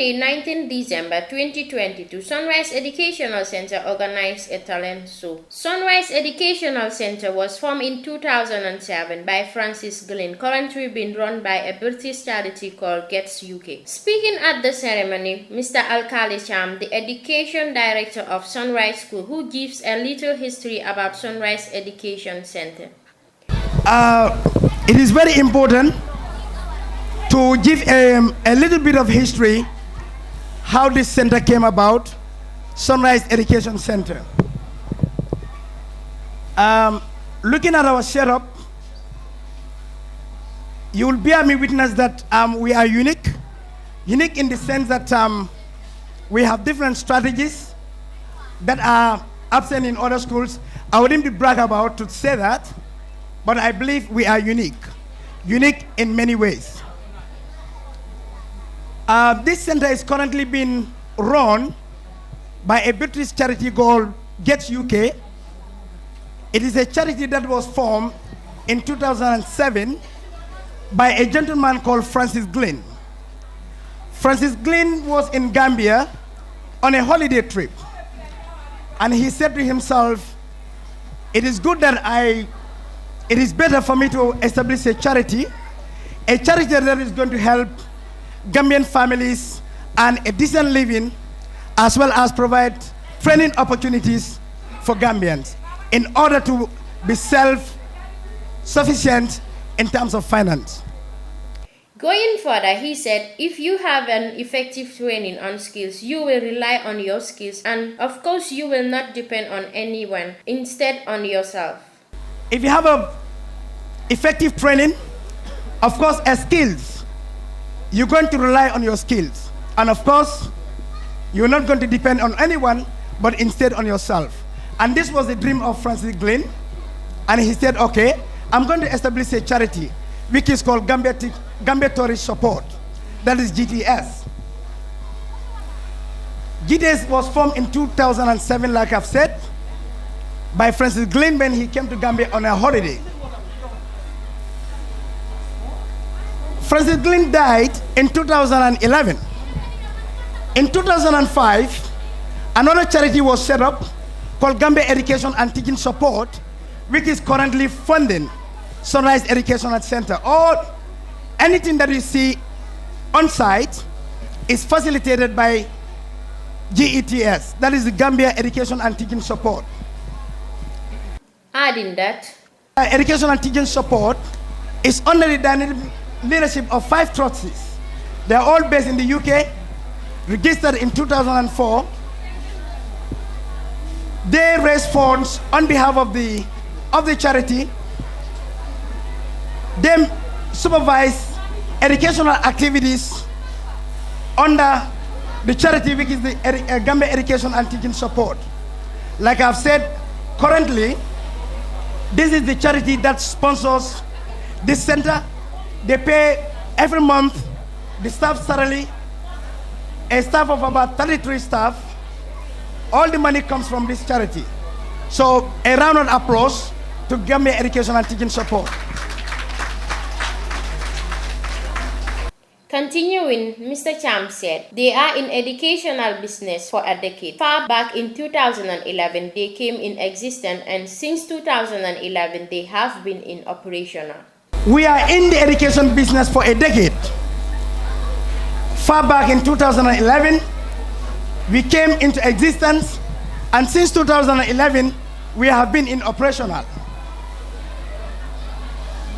Monday, 19 December 2022, Sunrise Educational Center organized a talent show. Sunrise Educational Center was formed in 2007 by Francis Glynn, currently being run by a British charity called Gets UK. Speaking at the ceremony, Mr. Alkali Cham, the Education Director of Sunrise School, who gives a little history about Sunrise Education Center. It is very important to give a little bit of history how this center came about, Sunrise Education Center. Looking at our setup, you will bear me witness that we are unique. Unique in the sense that we have different strategies that are absent in other schools. I wouldn't be brag about to say that, but I believe we are unique. Unique in many ways. This center is currently being run by a British charity called Gets UK. It is a charity that was formed in 2007 by a gentleman called Francis Glynn. Francis Glynn was in Gambia on a holiday trip, and he said to himself, it is good that it is better for me to establish a charity that is going to help Gambian families and a decent living, as well as provide training opportunities for Gambians in order to be self-sufficient in terms of finance. Going further, he said, if you have an effective training on skills, you will rely on your skills, and of course you will not depend on anyone, instead on yourself. If you have a effective training, of course, as skills, you're going to rely on your skills. And of course, you're not going to depend on anyone, but instead on yourself. And this was the dream of Francis Glynn. And he said, okay, I'm going to establish a charity, which is called Gambia Tourist Support. That is GTS. GTS was formed in 2007, like I've said, by Francis Glynn when he came to Gambia on a holiday. Francis Glynn died in 2011. In 2005, another charity was set up called Gambia Education and Teaching Support, which is currently funding Sunrise Educational Center. Anything that you see on site is facilitated by GETS, that is the Gambia Education and Teaching Support. Adding that, Education and Teaching Support is under the dynamic leadership of 5 trustees. They are all based in the UK, registered in 2004. They raise funds on behalf of the charity. They supervise educational activities under the charity, which is the Gambia Education and Teaching Support. Like I've said, currently, this is the charity that sponsors this center. They pay every month the staff salary, a staff of about 33 staff. All the money comes from this charity. So a round of applause to Gambia Education and Teaching Support. Continuing, Mr. Cham said, they are in educational business for a decade. Far back in 2011, they came in existence, and since 2011, they have been in operational. We are in the education business for a decade. Far back in 2011, we came into existence, and since 2011, we have been in operational.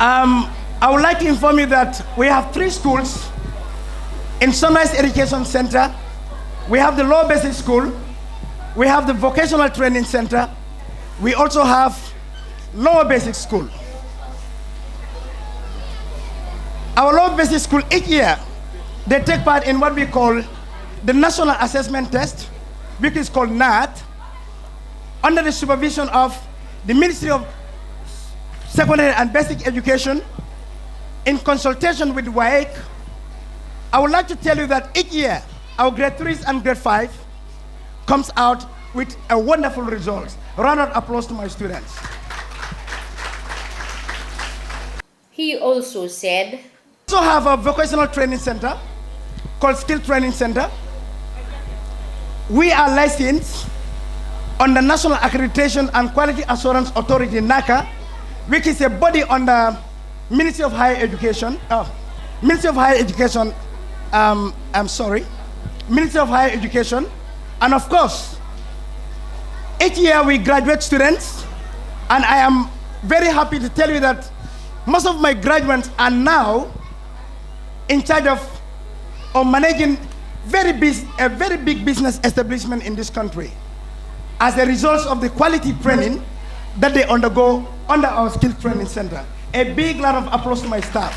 I would like to inform you that we have 3 schools in Sunrise Education Center. We have the Lower Basic School, we have the Vocational Training Center, we also have Lower Basic School. Our Lower Basic School, each year, they take part in what we call the National Assessment Test, which is called NAT, under the supervision of the Ministry of Secondary and Basic Education, in consultation with WAEC. I would like to tell you that each year, our grade 3s and grade 5 comes out with a wonderful result. Round of applause to my students. He also said, We also have a vocational training center called called Skill Training Center. We are licensed on the National Accreditation and Quality Assurance Authority, NACA, which is a body under Ministry of Higher Education. Ministry of Higher Education, Ministry of Higher Education. And of course, each year we graduate students, and I am very happy to tell you that most of my graduates are now in charge of managing a very big business establishment in this country as a result of the quality training that they undergo under our Skill Training Center. A big round of applause to my staff.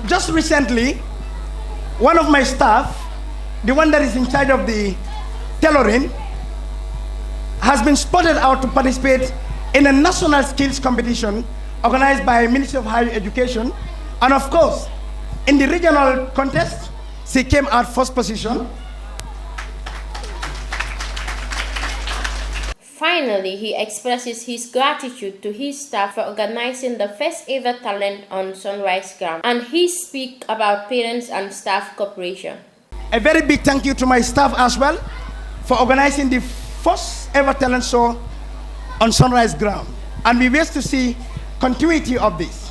Just recently, one of my staff, the one that is in charge of the tailoring, has been spotted out to participate in a national skills competition organized by Ministry of Higher Education. And of course, in the regional contest, she came out first position. Finally, he expresses his gratitude to his staff for organizing the first ever talent on Sunrise Ground, and he speaks about parents and staff cooperation. A very big thank you to my staff as well for organizing the first ever talent show on Sunrise Ground. And we wish to see continuity of this.